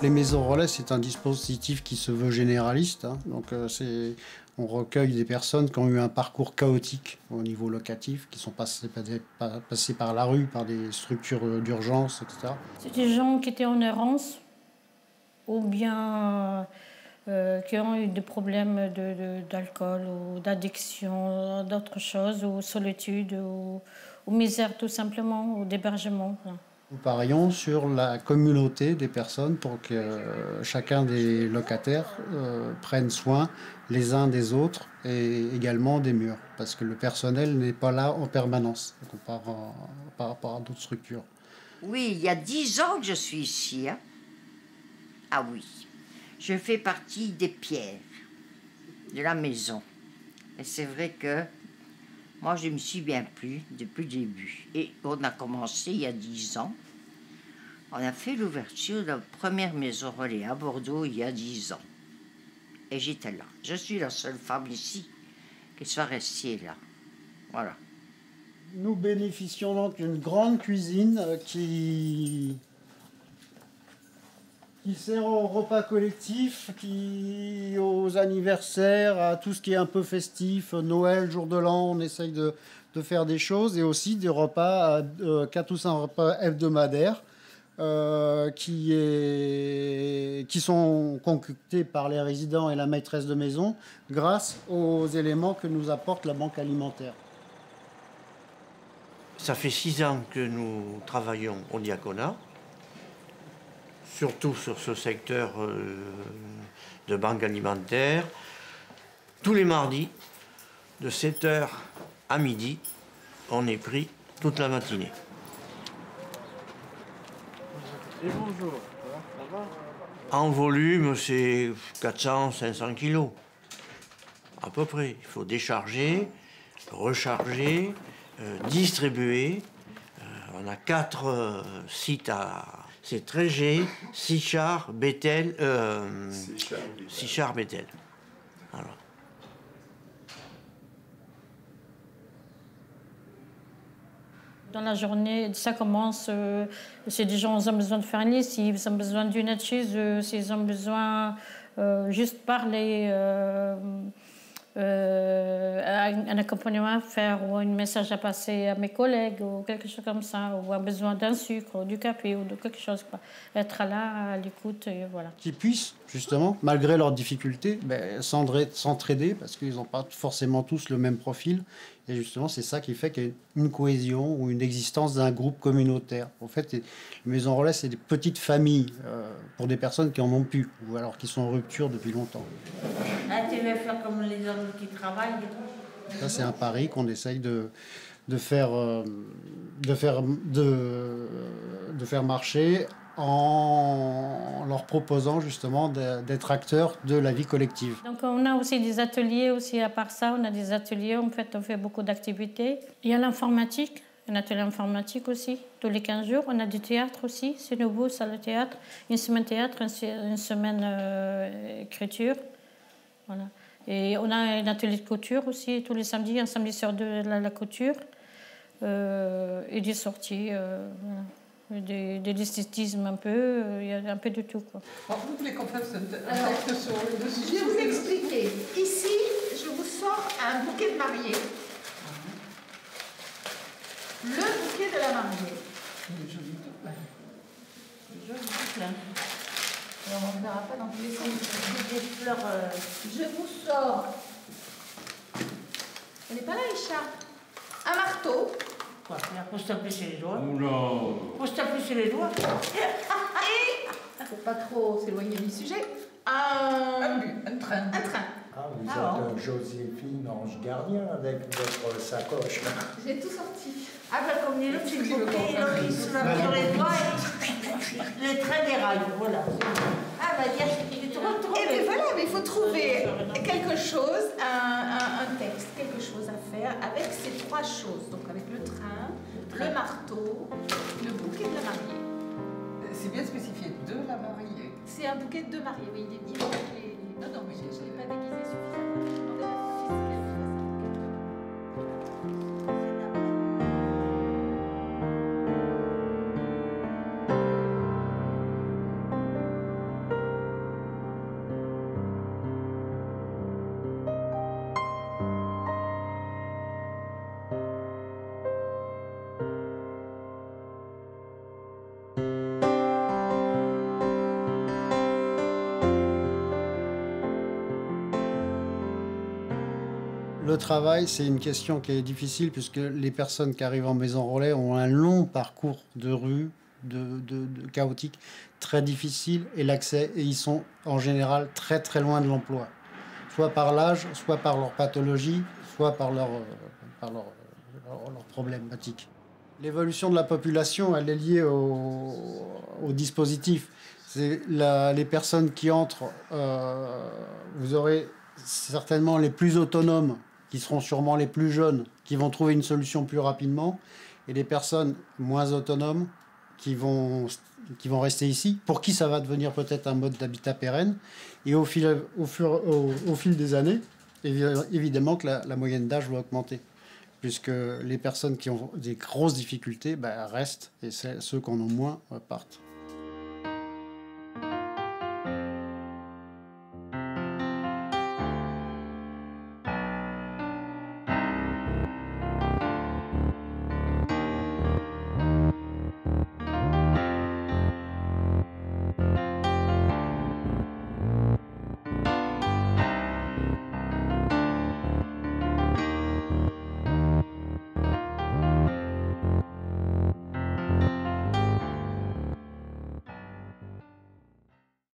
Les maisons relais, c'est un dispositif qui se veut généraliste. Donc, on recueille des personnes qui ont eu un parcours chaotique au niveau locatif, qui sont passées par la rue, par des structures d'urgence, etc. C'est des gens qui étaient en errance ou bien qui ont eu des problèmes d'alcool ou d'addiction, d'autres choses, ou solitude, ou misère tout simplement, ou d'hébergement. Voilà. Nous parions sur la communauté des personnes pour que chacun des locataires prenne soin les uns des autres et également des murs, parce que le personnel n'est pas là en permanence par rapport à d'autres structures. Oui, il y a 10 ans que je suis ici. Hein. Ah oui, je fais partie des pierres de la maison. Et c'est vrai que moi, je me suis bien plu depuis le début. Et on a commencé il y a 10 ans. On a fait l'ouverture de la première maison relais à Bordeaux il y a 10 ans. Et j'étais là. Je suis la seule femme ici qui soit restée là. Voilà. Nous bénéficions donc d'une grande cuisine qui sert aux repas collectifs, aux anniversaires, à tout ce qui est un peu festif, Noël, jour de l'an, on essaye de faire des choses, et aussi des repas, 4 ou 5 repas hebdomadaires qui sont concoctés par les résidents et la maîtresse de maison grâce aux éléments que nous apporte la banque alimentaire. Ça fait 6 ans que nous travaillons au diaconat, surtout sur ce secteur de banque alimentaire. Tous les mardis, de 7h à midi, on est pris toute la matinée. Et bonjour, ça va ? En volume, c'est 400-500 kilos, à peu près. Il faut décharger, recharger, distribuer. On a 4 sites à... C'est Trégé, Sichard, Bethel, Sichard, Bethel. Voilà. Dans la journée, ça commence, c'est des gens qui ont besoin de faire une lessive, ils ont besoin d'une aide chez eux, s'ils ont besoin juste parler, un accompagnement à faire ou un message à passer à mes collègues ou quelque chose comme ça, ou un besoin d'un sucre ou du café ou de quelque chose, quoi. Être là à l'écoute, et voilà. Qui puissent justement, malgré leurs difficultés, s'entraider, parce qu'ils n'ont pas forcément tous le même profil. Et justement, c'est ça qui fait qu'il y a une cohésion ou une existence d'un groupe communautaire. En fait, les maisons relais, c'est des petites familles pour des personnes qui en ont plus, ou alors qui sont en rupture depuis longtemps. Ah, tu veux faire comme les hommes qui travaillent et tout. Ça, c'est un pari qu'on essaye de faire marcher en leur proposant justement d'être acteurs de la vie collective. Donc on a aussi des ateliers, aussi à part ça, on a des ateliers, en fait on fait beaucoup d'activités. Il y a l'informatique, un atelier informatique aussi, tous les 15 jours. On a du théâtre aussi, c'est nouveau ça le théâtre. Une semaine théâtre, une semaine écriture. Voilà. Et on a un atelier de couture aussi, tous les samedis, un samedi sur deux la couture. Et des sorties, voilà. Des esthétismes un peu, il y a un peu de tout, quoi. Alors, vous voulez qu'on fasse un Alors, texte sur les deux sujets? je vais vous expliquer. Ici, je vous sors un bouquet de mariée. Le bouquet de la mariée. Il est joli, tout plein. Joli tout plein. Alors, on ne verra pas dans tous les sens. Des fleurs. Je vous sors. Elle n'est pas là, Isha. Un marteau. Quoi, faut se taper sur les doigts. Non. Faut se taper sur les doigts. Et, faut pas trop s'éloigner du sujet, Un train. un train. Ah, vous Ah, êtes Joséphine Ange Gardien avec votre sacoche. J'ai tout sorti. Ah ben comme les autres, c'est le bouquet, et l'autre il se tape sur les doigts et le train déraille, voilà. Ah ben dire, c'est trop, trop. Et bien voilà, mais il faut trouver quelque chose, un texte, quelque chose à faire avec ces trois choses. Donc avec le train, le marteau, le bouquet de la mariée. C'est bien spécifié, de la mariée. C'est un bouquet de mariée, oui. Non, non, mais je ne l'ai pas déguisé suffisamment. Je demandais à mon fils qu'elle fasse un bouquet Le travail, c'est une question qui est difficile puisque les personnes qui arrivent en maison relais ont un long parcours de rue, de chaotique, très difficile et l'accès, et ils sont en général très très loin de l'emploi, soit par l'âge, soit par leur pathologie, soit par leurs problématiques. L'évolution de la population, elle est liée au dispositif. C'est les personnes qui entrent, vous aurez certainement les plus autonomes, qui seront sûrement les plus jeunes, qui vont trouver une solution plus rapidement, et les personnes moins autonomes qui vont rester ici, pour qui ça va devenir peut-être un mode d'habitat pérenne. Et au fil des années, évidemment que la moyenne d'âge va augmenter, puisque les personnes qui ont des grosses difficultés restent, et ceux qui en ont moins partent.